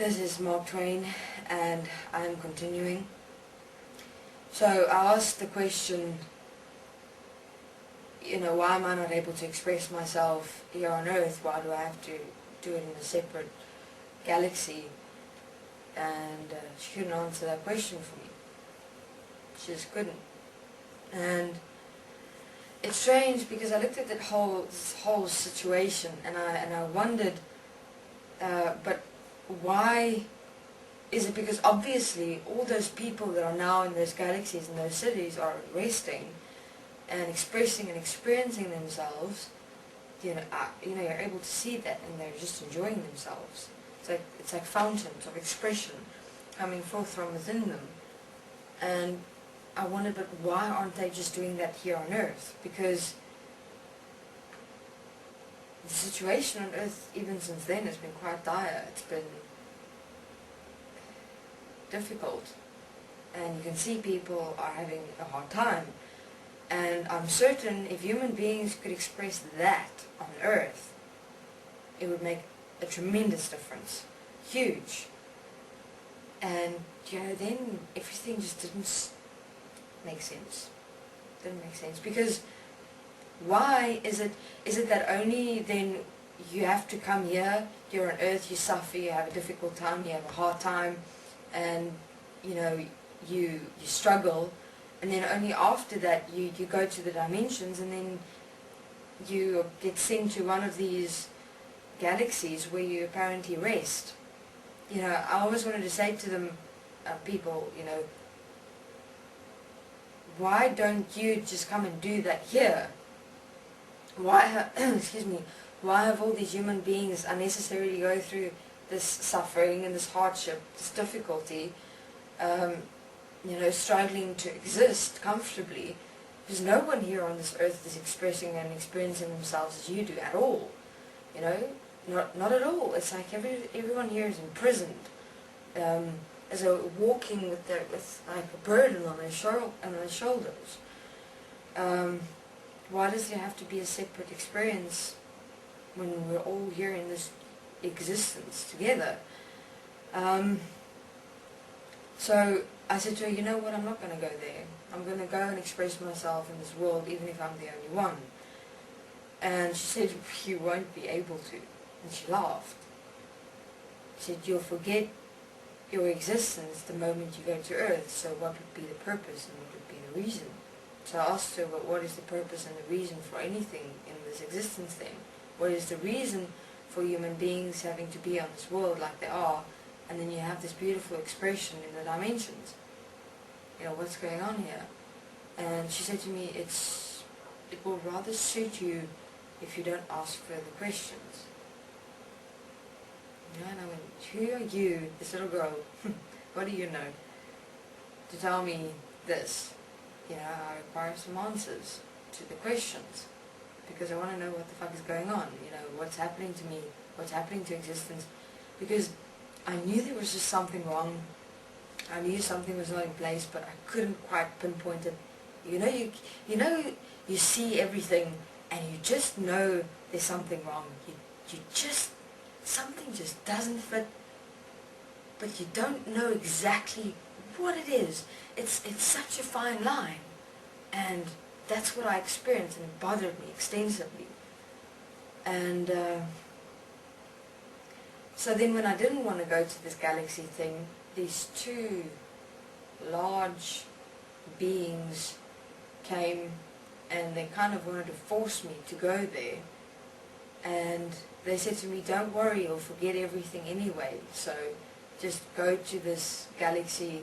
This is Mark Twain, and I am continuing. So I asked the question, why am I not able to express myself here on Earth? Why do I have to do it in a separate galaxy? And she couldn't answer that question for me. She just couldn't. And it's strange because I looked at this whole situation, and I wondered, but why is it? Because obviously all those people that are now in those galaxies and those cities are resting and expressing and experiencing themselves. You're able to see that, and they're just enjoying themselves. It's like fountains of expression coming forth from within them. And I wondered, but why aren't they just doing that here on Earth? Because the situation on Earth, even since then, has been quite dire. It's been difficult, and you can see people are having a hard time. And I'm certain if human beings could express that on Earth, it would make a tremendous difference, huge. And then everything just didn't make sense. Didn't make sense because why is it that only then you have to come here, you're on Earth, you suffer, you have a difficult time, you have a hard time, and you struggle, and then only after that you go to the dimensions, and then you get sent to one of these galaxies where you apparently rest. I always wanted to say to them, people, why don't you just come and do that here? Why why have all these human beings unnecessarily go through this suffering and this hardship, this difficulty, struggling to exist comfortably? Because no one here on this earth is expressing and experiencing themselves as you do at all. Not at all. It's like everyone here is imprisoned, as a walking with like a burden on their shoulders. Why does there have to be a separate experience when we're all here in this existence together? So I said to her, you know what, I'm not going to go there. I'm going to go and express myself in this world, even if I'm the only one. And she said, you won't be able to. And she laughed. She said, you'll forget your existence the moment you go to Earth, so what would be the purpose and what would be the reason? So I asked her, well, what is the purpose and the reason for anything in this existence then? What is the reason for human beings having to be on this world like they are, and then you have this beautiful expression in the dimensions? What's going on here? And she said to me, it will rather suit you if you don't ask further questions. And I went, who are you, this little girl, what do you know, to tell me this? I require some answers to the questions, because I want to know what the fuck is going on, what's happening to me, what's happening to existence, because I knew there was just something wrong. I knew something was not in place, but I couldn't quite pinpoint it. You see everything, and you just know there's something wrong. Something just doesn't fit, but you don't know exactly what it is. It's such a fine line, and that's what I experienced, and it bothered me extensively. And so then when I didn't want to go to this galaxy thing, these two large beings came, and they kind of wanted to force me to go there. And they said to me, don't worry, you'll forget everything anyway, so just go to this galaxy,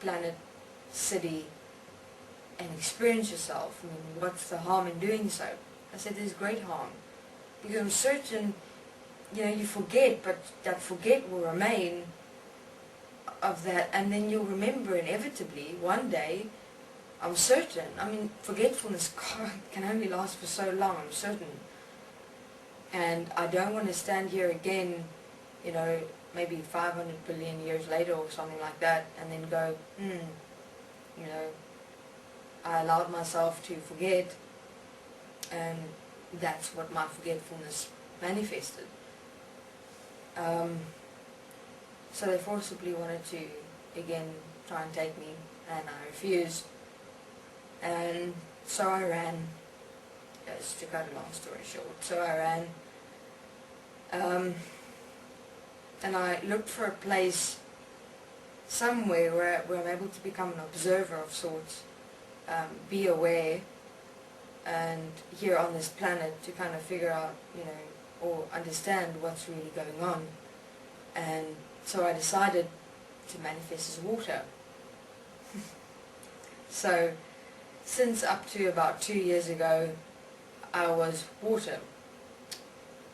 planet, city, and experience yourself. I mean, what's the harm in doing so? I said, there's great harm, because I'm certain, you forget, but that forget will remain of that, and then you'll remember inevitably one day. I'm certain. I mean, forgetfulness can only last for so long, I'm certain. And I don't want to stand here again, maybe 500 billion years later or something like that, and then go, I allowed myself to forget, and that's what my forgetfulness manifested. So they forcibly wanted to, again, try and take me, and I refused. And so I ran, just to cut a long story short. So I ran, and I looked for a place somewhere where I'm able to become an observer of sorts, be aware, and here on this planet to kind of figure out, or understand what's really going on. And so I decided to manifest as water. So since up to about 2 years ago, I was water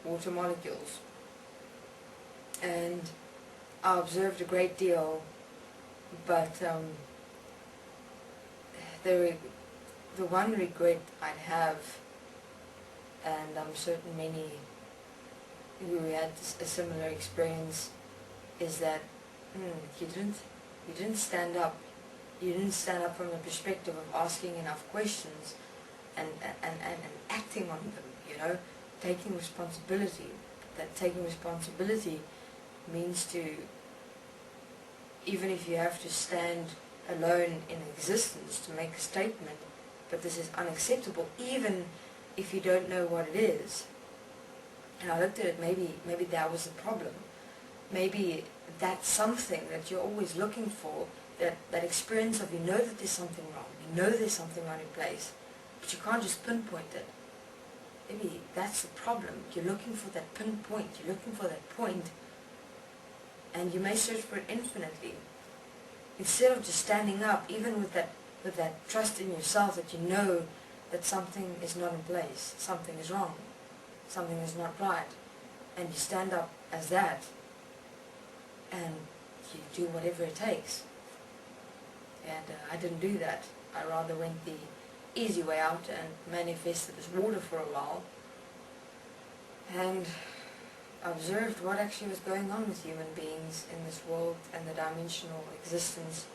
molecules, and I observed a great deal, but the one regret I'd have, and I'm certain many who had a similar experience, is that you didn't stand up. You didn't stand up from the perspective of asking enough questions and acting on them, taking responsibility. That taking responsibility means to, even if you have to stand alone in existence to make a statement, but this is unacceptable, even if you don't know what it is. And I looked at it, maybe that was the problem. Maybe that's something that you're always looking for, that experience of, that there's something wrong, there's something not in place, but you can't just pinpoint it. Maybe that's the problem. You're looking for that pinpoint, you're looking for that point, and you may search for it infinitely. Instead of just standing up, even with that trust in yourself that you know that something is not in place, something is wrong, something is not right, and you stand up as that, and you do whatever it takes. And I didn't do that. I rather went the easy way out and manifested as water for a while, and observed what actually was going on with human beings in this world and the dimensional existence.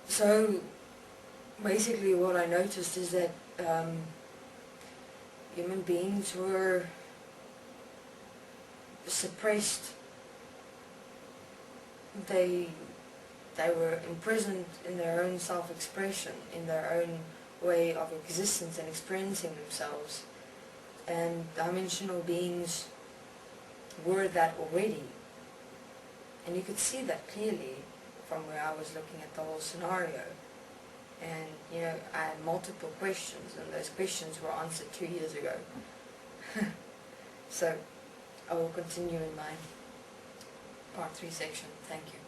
So basically what I noticed is that human beings were suppressed. They were imprisoned in their own self-expression, in their own way of existence and experiencing themselves. And dimensional beings were that already. And you could see that clearly from where I was looking at the whole scenario. And, I had multiple questions, and those questions were answered 2 years ago. So, I will continue in my part 3 section. Thank you.